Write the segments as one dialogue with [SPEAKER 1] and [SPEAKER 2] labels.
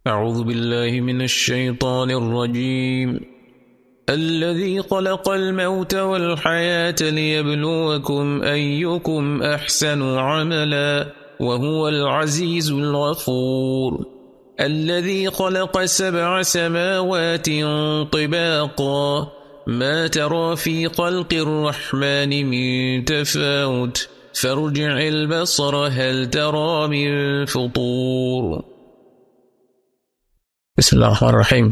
[SPEAKER 1] أعوذ بالله من الشيطان الرجيم الذي خلق الموت والحياة ليبلوكم أيكم أحسن عملا وهو العزيز الغفور الذي خلق 7 سماوات طباقا ما ترى في خلق الرحمن من تفاوت فارجع البصر هل ترى من فطور বিসমিল্লাহির রহমানির রহিম।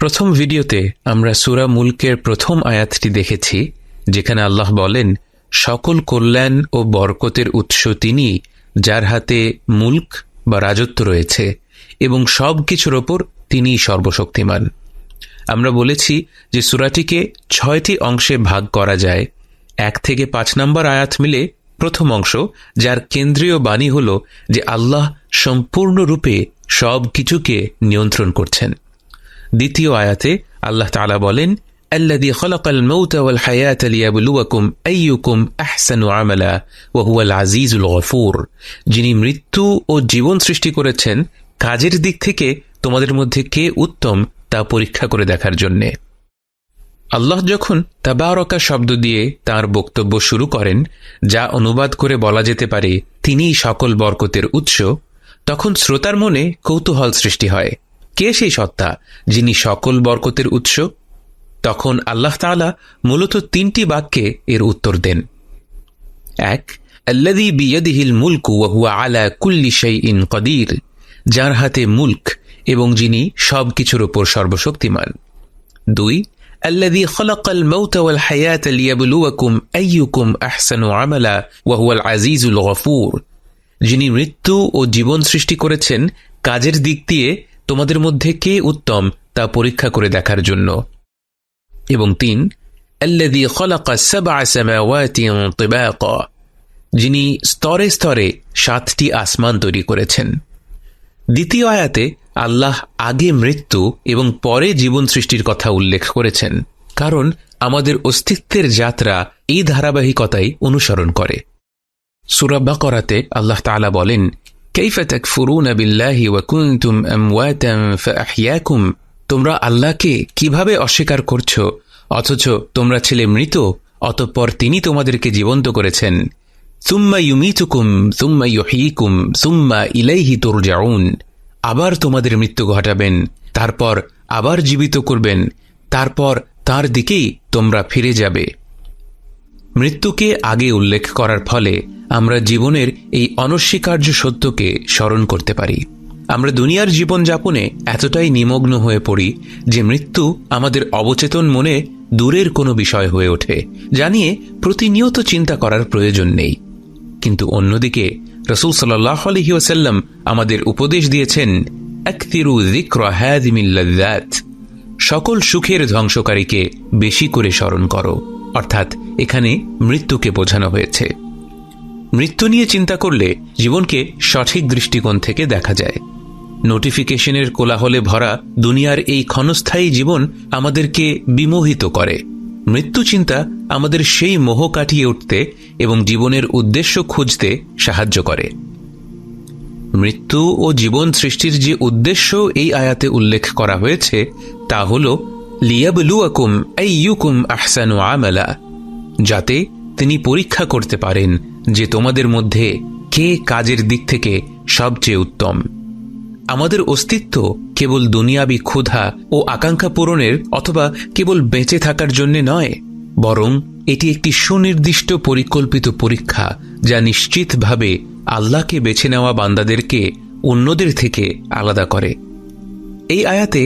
[SPEAKER 1] প্রথম ভিডিওতে আমরা সূরা মুলকের প্রথম আয়াতটি দেখেছি, যেখানে আল্লাহ বলেন, সকল কল্যাণ ও বরকতের উৎস তিনি, যার হাতে মুলক বা রাজত্ব রয়েছে এবং সব কিছুর ওপর তিনিই সর্বশক্তিমান। আমরা বলেছি যে সূরাটিকে 6টি অংশে ভাগ করা যায়। 1 থেকে 5 নম্বর আয়াত মিলে প্রথম অংশ, যার কেন্দ্রীয় বাণী হল যে আল্লাহ সম্পূর্ণরূপে সব কিছুকে নিয়ন্ত্রণ করছেন। দ্বিতীয় আয়াতে আল্লাহ তাআলা বলেন, আল্লাযী খালাকাল মাউতা ওয়াল হায়াতা লিয়াবলুয়াকুম আইয়ুকুম আহসানু আমালা ওয়া হুয়াল আজিজুল গফুর, যিনি মৃত্যু ও জীবন সৃষ্টি করেছেন কাজের দিক থেকে তোমাদের মধ্যে কে উত্তম তা পরীক্ষা করে দেখার জন্যে। আল্লাহ যখন তাবারকা শব্দ দিয়ে তার বক্তব্য শুরু করেন, যা অনুবাদ করে বলা যেতে পারে তিনিই সকল বরকতের উৎস, তখন শ্রোতার মনে কৌতূহল সৃষ্টি হয়, কে সেই সত্তা যিনি সকল বরকতের উৎস? তখন আল্লাহ তাআলা মূলত 3টি বাক্যে এর উত্তর দেন। 1, আল্লাযী বিয়াদিহিল মুলকু ওয়া হুয়া আলা কুল্লি শাইইন কাদির, যার হাতে মুলক এবং যিনি সব কিছুর উপর সর্বশক্তিমান। 2, আল্লাযী খালাকাল মাউতা ওয়াল হায়াতা লিয়াবলুয়াকুম আইয়ুকুম আহসানু আমালা ওয়া হুয়াল আজিজুল গফুর, যিনি মৃত্যু ও জীবন সৃষ্টি করেছেন কাজের দিক দিয়ে তোমাদের মধ্যে কে উত্তম তা পরীক্ষা করে দেখার জন্য। এবং 3, আল্লাযী খালাকা 7 সামাওয়াতিন তিবাকা, যিনি স্তরে স্তরে 7টি আসমান তৈরি করেছেন। দ্বিতীয় আয়াতে আল্লাহ আগে মৃত্যু এবং পরে জীবন সৃষ্টির কথা উল্লেখ করেছেন, কারণ আমাদের অস্তিত্বের যাত্রা এই ধারাবাহিকতাই অনুসরণ করে। সূরা বাকারাতে আল্লাহ তাআলা বলেন, কাইফা তাকফুরুনা বিল্লাহি ওয়া কুনতুম আমওয়াতান ফাআহইয়াকুম, তোমরা আল্লাহকে কিভাবে অস্বীকার করছো অথচ তোমরা ছিলে মৃত, অতঃপর তিনি তোমাদেরকে জীবন্ত করেছেন। সুম্মা ইউমিতুকুম সুম্মা ইউহয়িকুম সুম্মা ইলাইহি তুরজাউন, আবার তোমাদের মৃত্যু ঘটাবেন, তারপর আবার জীবিত করবেন, তারপর তার দিকেই তোমরা ফিরে যাবে। মৃত্যুকে আগে উল্লেখ করার ফলে আমরা জীবনের এই অনস্বীকার্য সত্যকে স্মরণ করতে পারি। আমরা দুনিয়ার জীবনযাপনে এতটাই নিমগ্ন হয়ে পড়ি যে মৃত্যু আমাদের অবচেতন মনে দূরের কোনো বিষয় হয়ে ওঠে, যা নিয়ে প্রতিনিয়ত চিন্তা করার প্রয়োজন নেই। কিন্তু অন্যদিকে রাসূল সাল্লাল্লাহু আলাইহি ওয়াসাল্লাম আমাদের উপদেশ দিয়েছেন, আকথিরু যিকরা হাযিমিল লাযযাত, সকল সুখের ধ্বংসকারীকে বেশি করে স্মরণ করো, অর্থাৎ এখানে মৃত্যুকে বোঝানো হয়েছে। মৃত্যু নিয়ে চিন্তা করলে জীবনকে সঠিক দৃষ্টিকোণ থেকে দেখা যায়। নোটিফিকেশনের কোলাহলে ভরা দুনিয়ার এই ক্ষণস্থায়ী জীবন আমাদেরকে বিমোহিত করে। মৃত্যু চিন্তা আমাদের সেই মোহ কাটিয়ে উঠতে এবং জীবনের উদ্দেশ্য খুঁজতে সাহায্য করে। মৃত্যু ও জীবন সৃষ্টির যে উদ্দেশ্য এই আয়াতে উল্লেখ করা হয়েছে তা হল লিয়াবলুয়াকুম আইয়ুকুম আহসানু আমালা, যাতে তিনি পরীক্ষা করতে পারেন যে তোমাদের মধ্যে কে কাজের দিক থেকে সবচেয়ে উত্তম। আমাদের অস্তিত্ব কেবল দুনিয়াবি ক্ষুধা ও আকাঙ্ক্ষা পূরণের অথবা কেবল বেঁচে থাকার জন্য নয়, বরং এটি একটি সুনির্দিষ্ট পরিকল্পিত পরীক্ষা, যা নিশ্চিতভাবে আল্লাহকে বেছে নেওয়া বান্দাদেরকে অন্যদের থেকে আলাদা করে। এই আয়াতে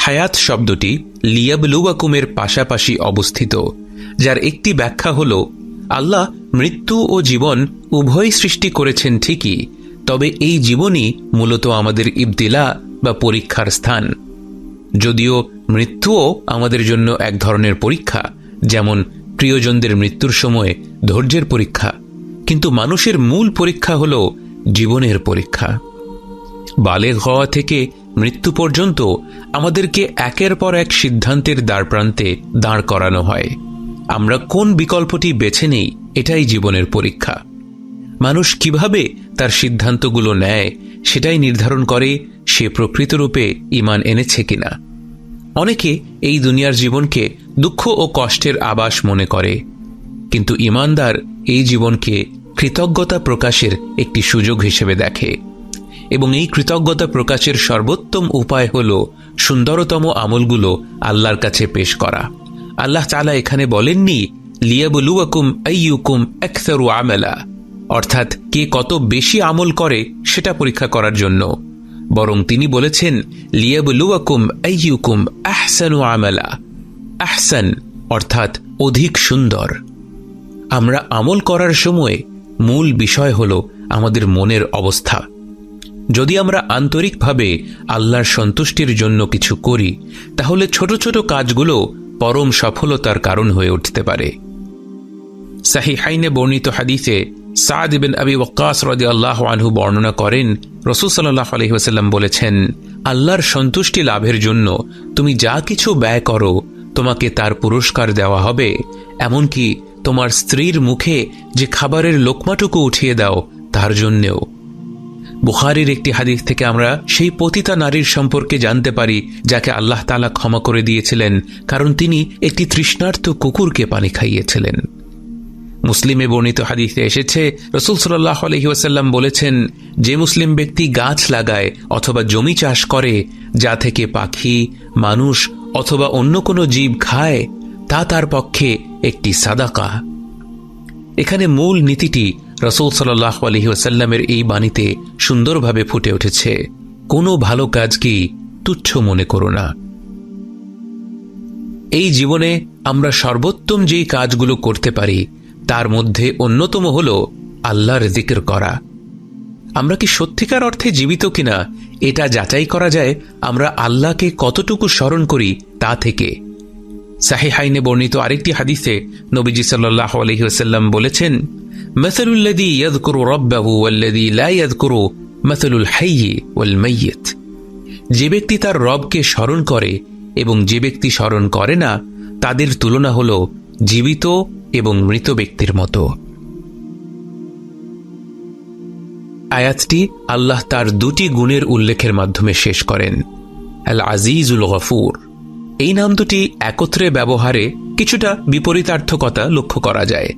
[SPEAKER 1] হায়াত শব্দটি লিয়াবলুয়াকুমের পাশাপাশি অবস্থিত, যার একটি ব্যাখ্যা হল আল্লাহ মৃত্যু ও জীবন উভয় সৃষ্টি করেছেন ঠিকই, তবে এই জীবনই মূলত আমাদের ইবতিলা বা পরীক্ষার স্থান। যদিও মৃত্যুও আমাদের জন্য এক ধরনের পরীক্ষা, যেমন প্রিয়জনদের মৃত্যুর সময় ধৈর্যের পরীক্ষা, কিন্তু মানুষের মূল পরীক্ষা হল জীবনের পরীক্ষা। বালেগ হওয়া থেকে মৃত্যু পর্যন্ত আমাদেরকে একের পর এক সিদ্ধান্তের দ্বারপ্রান্তে দাঁড় করানো হয়। আমরা কোন বিকল্পটি বেছে নেই, এটাই জীবনের পরীক্ষা। মানুষ কিভাবে তার সিদ্ধান্তগুলো নেয় সেটাই নির্ধারণ করে সে প্রকৃতরূপে ঈমান এনেছে কিনা। অনেকে এই দুনিয়ার জীবনকে দুঃখ ও কষ্টের আবাস মনে করে, কিন্তু ঈমানদার এই জীবনকে কৃতজ্ঞতা প্রকাশের একটি সুযোগ হিসেবে দেখে, এবং এই কৃতজ্ঞতা প্রকাশের সর্বোত্তম উপায় হল সুন্দরতম আমলগুলো আল্লাহর কাছে পেশ করা। আল্লাহ তাআলা এখানে বলেননি লিয়াবলুয়াকুম আইয়ুকুম আকসারু আমালা, অর্থাৎ কে কত বেশি আমল করে সেটা পরীক্ষা করার জন্য, বরং তিনি বলেছেন লিয়াবলুয়াকুম আইয়ুকুম আহসানু আমালা। আহসান অর্থাৎ অধিক সুন্দর। আমরা আমল করার সময় মূল বিষয় হল আমাদের মনের অবস্থা। যদি আমরা আন্তরিকভাবে আল্লাহর সন্তুষ্টির জন্য কিছু করি, তাহলে ছোট ছোট কাজগুলো পরম সফলতার কারণ হয়ে উঠতে পারে। সাহিহাইনে বর্ণিত হাদিসে সাদ ইবনে আবি ওয়াক্কাস রাদিয়াল্লাহু আনহু বর্ণনা করেন, রাসূল সাল্লাল্লাহু আলাইহি ওয়াসাল্লাম বলেছেন, আল্লাহর সন্তুষ্টি লাভের জন্য তুমি যা কিছু ব্যয় করো তোমাকে তার পুরস্কার দেওয়া হবে, এমনকি তোমার স্ত্রীর মুখে যে খাবারের লোকমাটুকু উঠিয়ে দাও তার জন্যেও। বুখারীর একটি হাদিস থেকে আমরা সেই পতিতা নারীর সম্পর্কে জানতে পারি যাকে আল্লাহ তাআলা ক্ষমা করে দিয়েছিলেন, কারণ তিনি একটি তৃষ্ণার্ত কুকুরকে পানি খাইয়েছিলেন। মুসলিমে বর্ণিত হাদিসে এসেছে, রাসূল সাল্লাল্লাহু আলাইহি ওয়াসাল্লাম বলেছেন, যে মুসলিম ব্যক্তি গাছ লাগায় অথবা জমি চাষ করে যা থেকে পাখি, মানুষ অথবা অন্য কোনো জীব খায়, তা তার পক্ষে একটি সাদাকা। এখানে মূল নীতিটি রাসূল সাল্লাল্লাহু আলাইহি ওয়াসাল্লামের এই বাণীতে সুন্দরভাবে ফুটে উঠেছে, কোনো ভালো কাজকেই তুচ্ছ মনে করো না। এই জীবনে আমরা সর্বোত্তম যেই কাজগুলো করতে পারি তার মধ্যে অন্যতম হল আল্লাহর জিকির করা। আমরা কি সত্যিকার অর্থে জীবিত কিনা এটা যাচাই করা যায় আমরা আল্লাহকে কতটুকু স্মরণ করি তা থেকে। সাহিহাইনে বর্ণিত আরেকটি হাদিসে নবীজি সাল্লাল্লাহু আলাইহি ওয়াসাল্লাম বলেছেন, মাসালুল্লাযী ইয়াযকুরু রাব্বাহু ওয়াল্লাযী লা ইয়াযকুরু মাসালুল হাইয়্যি ওয়াল মাইয়্যিত। যে ব্যক্তি তার রবকে স্মরণ করে এবং যে ব্যক্তি স্মরণ করে না, তাদের তুলনা হল জীবিত এবং মৃত ব্যক্তির মতো। আয়াতটি আল্লাহ তার দুটি গুণের উল্লেখের মাধ্যমে শেষ করেন। আল আজিজুল গফুর, এই নাম দুটি একত্রে ব্যবহারে কিছুটা বিপরীতার্থকতা লক্ষ্য করা যায়।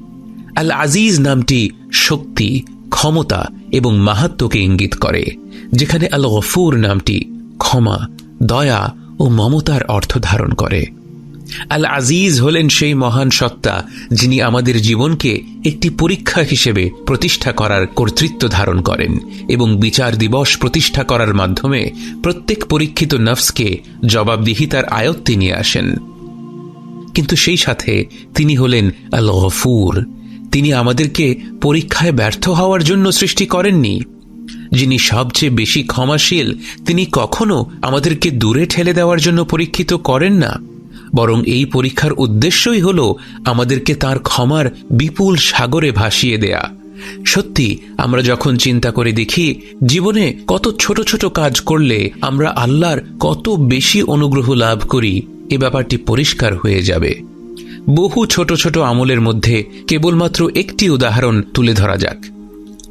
[SPEAKER 1] আল আজিজ নামটি শক্তি, ক্ষমতা এবং মাহাত্ম্যকে ইঙ্গিত করে, যেখানে আল গফুর নামটি ক্ষমা, দয়া ও মমতার অর্থ ধারণ করে। আল আজিজ হলেন সেই মহান সত্তা যিনি আমাদের জীবনকে একটি পরীক্ষা হিসেবে প্রতিষ্ঠা করার কর্তৃত্ব ধারণ করেন এবং বিচার দিবস প্রতিষ্ঠা করার মাধ্যমে প্রত্যেক পরীক্ষিত নফসকে জবাবদিহিতার আয়ত্তে নিয়ে আসেন। কিন্তু সেই সাথে তিনি হলেন আল গফুর। তিনি আমাদেরকে পরীক্ষায় ব্যর্থ হওয়ার জন্য সৃষ্টি করেননি। যিনি সবচেয়ে বেশি ক্ষমাশীল, তিনি কখনো আমাদেরকে দূরে ঠেলে দেওয়ার জন্য পরীক্ষিত করেন না, বরং এই পরীক্ষার উদ্দেশ্যই হল আমাদেরকে তার ক্ষমার বিপুল সাগরে ভাসিয়ে দেয়া। সত্যি আমরা যখন চিন্তা করে দেখি জীবনে কত ছোট ছোট কাজ করলে আমরা আল্লাহর কত বেশি অনুগ্রহ লাভ করি, এ ব্যাপারটি পরিষ্কার হয়ে যাবে। বহু ছোট ছোট আমলের মধ্যে কেবলমাত্র একটি উদাহরণ তুলে ধরা যাক।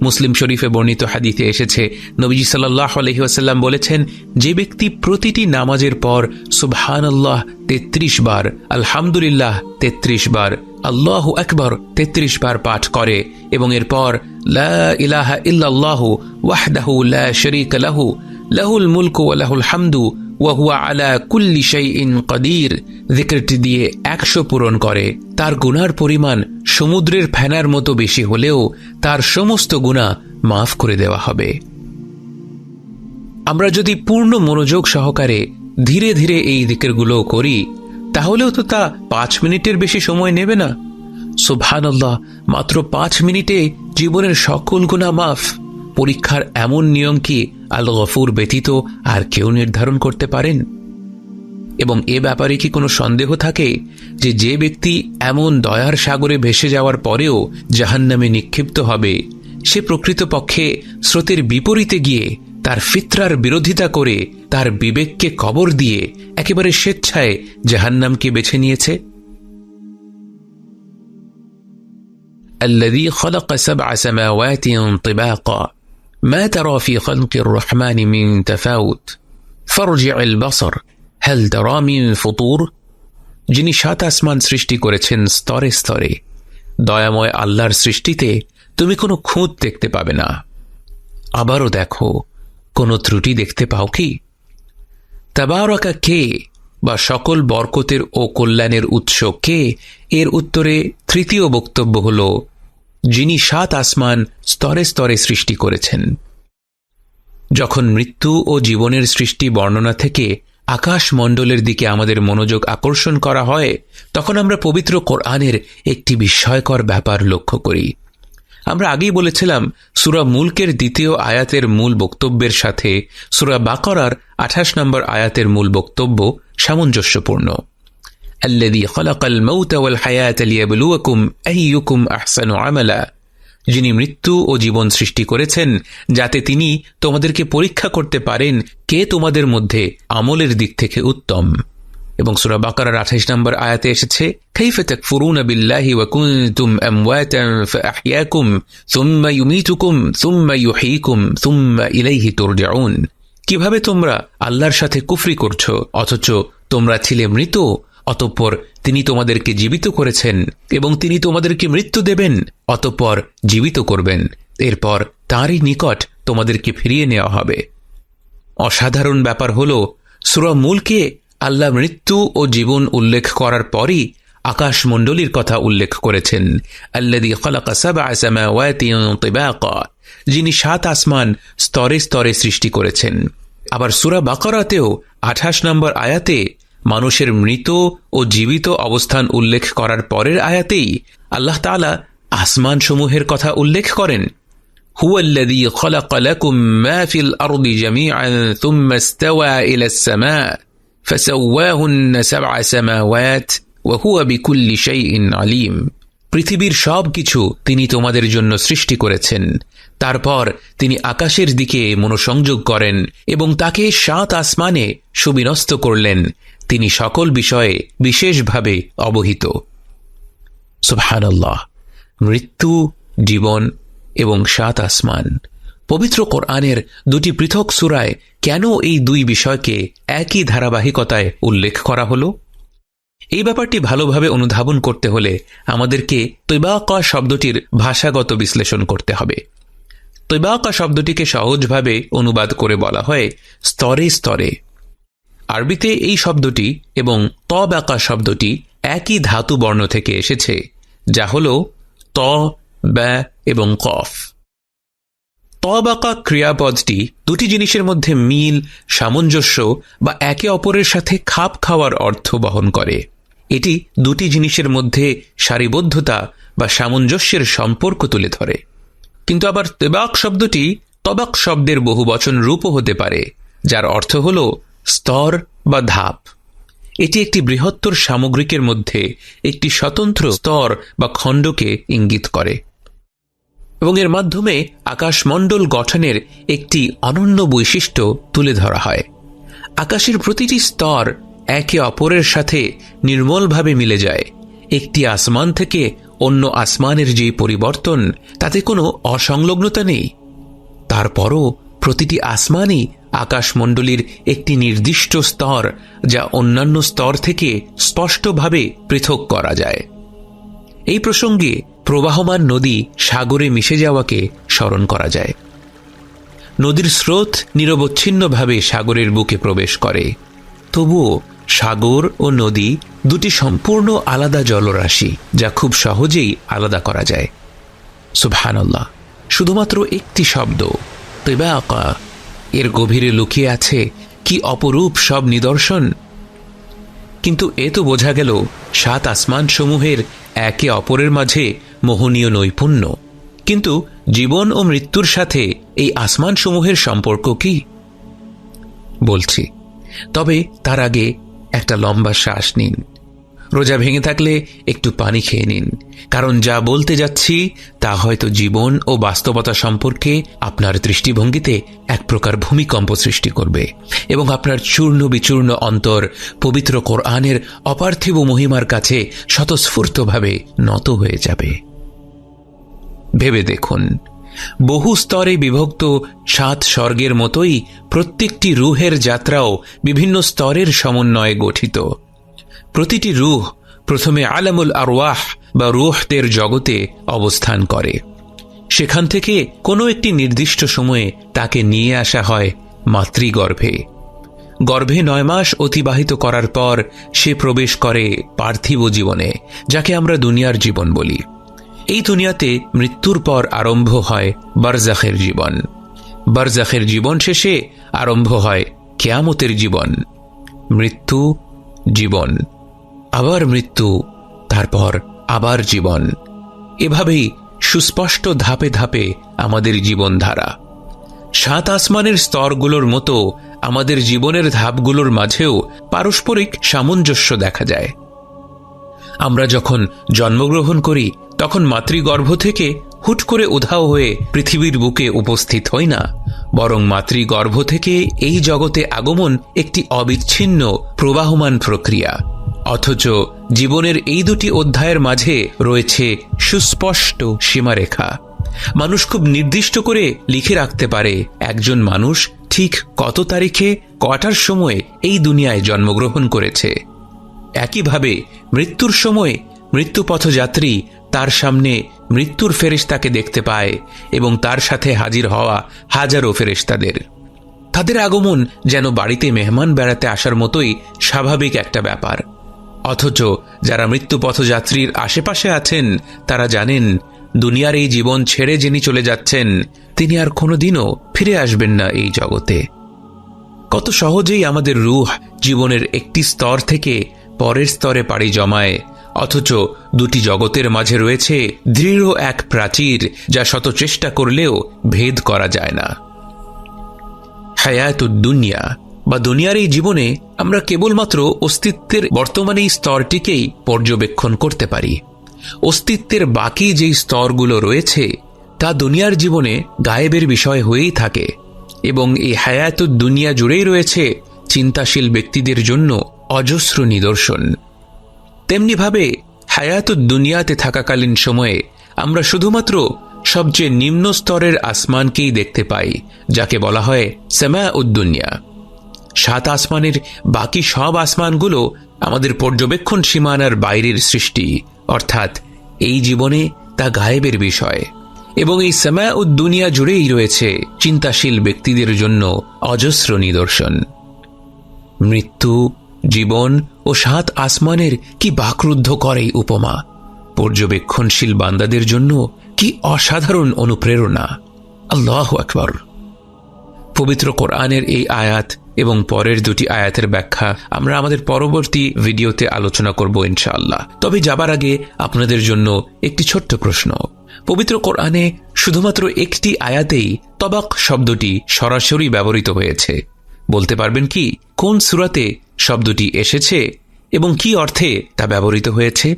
[SPEAKER 1] মুসলিম শরীফে বর্ণিত হাদিসে এসেছে, নবীজি সাল্লাল্লাহু আলাইহি ওয়াসাল্লাম বলেছেন, যে ব্যক্তি প্রতিটি নামাজের পর সুবহানাল্লাহ 33 বার, আলহামদুলিল্লাহ 33 বার, আল্লাহু আকবার 33 বার পাঠ করে এবং এরপর লা ইলাহা ইল্লাল্লাহু ওয়াহদাহু লা শারীকা লাহু লাহুল মুলকু ওয়া লাহুল হামদু ওয়া হুয়া আলা কুল্লি শাইইন কাদির যিকরটি দিয়ে 100 পূরণ করে, তার গুনার পরিমাণ সমুদ্রের ফেনার মতো বেশি হলেও তার সমস্ত গুনাহ মাফ করে দেওয়া হবে। আমরা যদি পূর্ণ মনোযোগ সহকারে ধীরে ধীরে এই যিকরগুলো করি, তাহলেও তো তা 5 মিনিটের বেশি সময় নেবে না। সুবহানাল্লাহ, মাত্র 5 মিনিটে জীবনের সকল গুনাহ মাফ। পরীক্ষার এমন নিয়ম কি আল গফুর ব্যতীত আর কেউ নির্ধারণ করতে পারেন? এবং এ ব্যাপারে কি কোনো সন্দেহ থাকে যে ব্যক্তি এমন দয়ার সাগরে ভেসে যাওয়ার পরেও জাহান্নামে নিক্ষিপ্ত হবে, সে প্রকৃতপক্ষে স্রোতের বিপরীতে গিয়ে তার ফিতরার বিরোধিতা করে তার বিবেককে কবর দিয়ে একেবারে স্বেচ্ছায় জাহান্নামকে বেছে নিয়েছে? الذي خلق 7 سماوات طباقا মা তারা ফি খালকির রহমানি মিন তাফাউত ফারজি'ল বাসর হাল তারা মিন ফুতুর। যিনি 7 আসমান সৃষ্টি করেছেন স্তরে স্তরে, দয়াময় আল্লাহর সৃষ্টিতে তুমি কোনো খুঁত দেখতে পাবে না। আবারও দেখো, কোনো ত্রুটি দেখতে পাও কি? তাবারাকা কে বা সকল বরকতের ও কল্যাণের উৎস কে? এর উত্তরে তৃতীয় বক্তব্য হল, যিনি 7 আসমান স্তরে স্তরে সৃষ্টি করেছেন। যখন মৃত্যু ও জীবনের সৃষ্টি বর্ণনা থেকে আকাশমণ্ডলের দিকে আমাদের মনোযোগ আকর্ষণ করা হয়, তখন আমরা পবিত্র কোরআনের একটি বিস্ময়কর ব্যাপার লক্ষ্য করি। আমরা আগেই বলেছিলাম, সূরা মুলকের 2য় আয়াতের মূল বক্তব্যের সাথে সূরা বাকারার 28 নম্বর আয়াতের মূল বক্তব্য সামঞ্জস্যপূর্ণ। আল্লাযী খালাকাল মাউতা ওয়াল হায়াতা লিয়াবলুয়াকুম আইয়ুকুম আহসানু আমালা। যিনি মৃত্যু ও জীবন সৃষ্টি করেছেন যাতে তিনি তোমাদেরকে পরীক্ষা করতে পারেন কে তোমাদের মধ্যে আমলের দিক থেকে উত্তম। এবং সূরা বাকারার 28 নম্বর আয়াতে এসেছে, কাইফা তাকফুরুনা বিল্লাহি ওয়া কুনতুম আমওয়াতান ফাআহইয়াকুম সুম্মা ইউমীতুকুম সুম্মা ইউহয়ীকুম সুম্মা ইলাইহি তুরজাউন। কিভাবে তোমরা আল্লাহর সাথে কুফরি করছো অথচ তোমরা ছিলে মৃত, অতঃপর তিনি তোমাদেরকে জীবিত করেছেন এবং তিনি তোমাদেরকে মৃত্যু দেবেন, অতঃপর জীবিত করবেন, এরপর তাঁরই নিকট তোমাদেরকে ফিরিয়ে নেওয়া হবে। অসাধারণ ব্যাপার হল, সূরা মুলকে আল্লাহ মৃত্যু ও জীবন উল্লেখ করার পরই আকাশমণ্ডলীর কথা উল্লেখ করেছেন। আল্লাযী খালাকা সাবআ সামাওয়াতিন তিবাকা, যিনি 7 আসমান স্তরে স্তরে সৃষ্টি করেছেন। আবার সূরা বাকারাতেও 28 নম্বর আয়াতে মানুষের মৃত ও জীবিত অবস্থান উল্লেখ করার পরের আয়াতেই আল্লাহ তাআলা আসমানসমূহের কথা উল্লেখ করেন। হুয়াল্লাযী খালাকা লাকুম মা ফিল আরদি জামিআন সুম্মা ইসতাওয়া ইলাস সামা ফাসাওয়াহুন্না সাবআ সামাওয়াত ওয়া হুয়া বিকুল্লি শাইইন আলীম। পৃথিবীর সব কিছু তিনি তোমাদের জন্য সৃষ্টি করেছেন, তারপর তিনি আকাশের দিকে মনোসংযোগ করেন এবং তাকে 7 আসমানে সুবিন্যস্ত করলেন। তিনি সকল বিষয়ে বিশেষভাবে অবহিত। সুবহানাল্লাহ। মৃত্যু, জীবন এবং 7 আসমান। পবিত্র কোরআনের 2টি পৃথক সূরায় কেন এই 2 বিষয়কে একই ধারাবাহিকতায় উল্লেখ করা হলো? এই ব্যাপারটি ভালোভাবে অনুধাবন করতে হলে আমাদেরকে তিবাকা শব্দটির ভাষাগত বিশ্লেষণ করতে হবে। তিবাকা শব্দটিকে সহজভাবে অনুবাদ করে বলা হয় স্তরে স্তরে। আরবিতে এই শব্দটি এবং তবাকা শব্দটি একই ধাতু বর্ণ থেকে এসেছে, যা হল ত, বা এবং কফ। তবাকা ক্রিয়াপদটি 2টি জিনিসের মধ্যে মিল, সামঞ্জস্য বা একে অপরের সাথে খাপ খাওয়ার অর্থ বহন করে। এটি 2টি জিনিসের মধ্যে সারিবদ্ধতা বা সামঞ্জস্যের সম্পর্ক তুলে ধরে। কিন্তু আবার তিবাক শব্দটি তবাক শব্দের বহুবচন রূপও হতে পারে, যার অর্থ হল স্তর বা ধাপ। এটি একটি বৃহত্তর সামগ্রিকের মধ্যে একটি স্বতন্ত্র স্তর বা খণ্ডকে ইঙ্গিত করে এবং এর মাধ্যমে আকাশমণ্ডল গঠনের একটি অনন্য বৈশিষ্ট্য তুলে ধরা হয়। আকাশের প্রতিটি স্তর একে অপরের সাথে নির্মলভাবে মিলে যায়। একটি আসমান থেকে অন্য আসমানের যে পরিবর্তন, তাতে কোনো অসংলগ্নতা নেই। তারপরও প্রতিটি আসমানই আকাশমণ্ডলীর একটি নির্দিষ্ট স্তর, যা অন্যান্য স্তর থেকে স্পষ্টভাবে পৃথক করা যায়। এই প্রসঙ্গে প্রবাহমান নদী সাগরে মিশে যাওয়াকে স্মরণ করা যায়। নদীর স্রোত নিরবচ্ছিন্নভাবে সাগরের বুকে প্রবেশ করে, তবুও সাগর ও নদী 2টি সম্পূর্ণ আলাদা জলরাশি, যা খুব সহজেই আলাদা করা যায়। সুবহানাল্লাহ। শুধুমাত্র একটি শব্দ তিবাকা, এর গভীরে লুকিয়ে আছে কি অপরূপ সব নিদর্শন। কিন্তু এ তো বোঝা গেল 7 আসমান সমূহের একে অপরের মাঝে মোহনীয় নৈপুণ্য। কিন্তু জীবন ও মৃত্যুর সাথে এই আসমান সমূহের সম্পর্ক কি? বলছি, তবে তার আগে একটা লম্বা শ্বাস নিন। রোজা ভেঙে থাকলে একটু পানি খেয়ে নিন, কারণ যা বলতে যাচ্ছি তা হয়তো জীবন ও বাস্তবতা সম্পর্কে আপনার দৃষ্টিভঙ্গিতে এক প্রকার ভূমিকম্প সৃষ্টি করবে এবং আপনার চূর্ণ বিচূর্ণ অন্তর পবিত্র কোরআনের অপার্থিব মহিমার কাছে স্বতঃস্ফূর্তভাবে নত হয়ে যাবে। ভেবে দেখুন, বহু স্তরে বিভক্ত 7 স্বর্গের মতোই প্রত্যেকটি রূহের যাত্রাও বিভিন্ন স্তরের সমন্বয়ে গঠিত। প্রতিটি রূহ প্রথমে আলামুল আরওয়াহ বা রূহদের জগতে অবস্থান করে। সেখান থেকে কোনো একটি নির্দিষ্ট সময়ে তাকে নিয়ে আসা হয় মাতৃগর্ভে। গর্ভে 9 মাস অতিবাহিত করার পর সে প্রবেশ করে পার্থিব জীবনে, যাকে আমরা দুনিয়ার জীবন বলি। এই দুনিয়াতে মৃত্যুর পর আরম্ভ হয় বারজাখের জীবন। বারজাখের জীবন শেষে আরম্ভ হয় কিয়ামতের জীবন। মৃত্যু, জীবন, আবার মৃত্যু, তারপর আবার জীবন। এভাবেই সুস্পষ্ট ধাপে ধাপে আমাদের জীবনধারা। 7 আসমানের স্তরগুলোর মতো আমাদের জীবনের ধাপগুলোর মাঝেও পারস্পরিক সামঞ্জস্য দেখা যায়। আমরা যখন জন্মগ্রহণ করি তখন মাতৃগর্ভ থেকে হুট করে উধাও হয়ে পৃথিবীর বুকে উপস্থিত হই না, বরং মাতৃগর্ভ থেকে এই জগতে আগমন একটি অবিচ্ছিন্ন প্রবাহমান প্রক্রিয়া। অথচ জীবনের এই দুটি অধ্যায়ের মাঝে রয়েছে সুস্পষ্ট সীমারেখা। মানুষ খুব নির্দিষ্ট করে লিখে রাখতে পারে একজন মানুষ ঠিক কত তারিখে কটার সময় এই দুনিয়ায় জন্মগ্রহণ করেছে। একইভাবে মৃত্যুর সময় মৃত্যুপথযাত্রী তার সামনে মৃত্যুর ফেরেশতাকে দেখতে পায় এবং তার সাথে হাজির হওয়া হাজারো ফেরেশতাদের। তাদের আগমন যেন বাড়িতে মেহমান বেড়াতে আসার মতোই স্বাভাবিক একটা ব্যাপার। অথচ যারা মৃত্যুপথযাত্রীর আশেপাশে আছেন তারা জানেন দুনিয়ার এই জীবন ছেড়ে যিনি চলে যাচ্ছেন তিনি আর কোনোদিনও ফিরে আসবেন না এই জগতে। কত সহজেই আমাদের রূহ জীবনের একটি স্তর থেকে পরের স্তরে পাড়ি জমায়, অথচ দুটি জগতের মাঝে রয়েছে দৃঢ় এক প্রাচীর যা শত চেষ্টা করলেও ভেদ করা যায় না। হায়াতুদ দুনিয়া বা দুনিয়ার এই জীবনে আমরা কেবলমাত্র অস্তিত্বের বর্তমানে এই স্তরটিকেই পর্যবেক্ষণ করতে পারি। অস্তিত্বের বাকি যেই স্তরগুলো রয়েছে তা দুনিয়ার জীবনে গায়েবের বিষয় হয়েই থাকে এবং এই হায়াতুদ দুনিয়া জুড়েই রয়েছে চিন্তাশীল ব্যক্তিদের জন্য অজস্র নিদর্শন। তেমনিভাবে হায়াতুদ দুনিয়াতে থাকাকালীন সময়ে আমরা শুধুমাত্র সবচেয়ে নিম্ন স্তরের আসমানকেই দেখতে পাই, যাকে বলা হয় সামাউদ দুনিয়া। 7 আসমানের বাকি সব আসমানগুলো আমাদের পর্যবেক্ষণ সীমানার বাইরের সৃষ্টি, অর্থাৎ এই জীবনে তা গায়েবের বিষয় এবং এই সামাউদ দুনিয়া জুড়েই রয়েছে চিন্তাশীল ব্যক্তিদের জন্য অজস্র নিদর্শন। মৃত্যু, জীবন ও 7 আসমানের কি বাকরুদ্ধ করে উপমা! পর্যবেক্ষণশীল বান্দাদের জন্য কি অসাধারণ অনুপ্রেরণা! আল্লাহু আকবার। পবিত্র কোরআনের এই আয়াত এবং পরের দুটি আয়াতের ব্যাখ্যা আমরা আমাদের পরবর্তী ভিডিওতে আলোচনা করব ইনশাআল্লাহ। তবে যাবার আগে আপনাদের জন্য একটি ছোট্ট প্রশ্ন। পবিত্র কোরআনে শুধুমাত্র একটি আয়াতেই তবাক শব্দটি সরাসরি ব্যবহৃত হয়েছে। বলতে পারবেন কি কোন সূরাতে শব্দটি এসেছে এবং কি অর্থে তা ব্যবহৃত হয়েছে?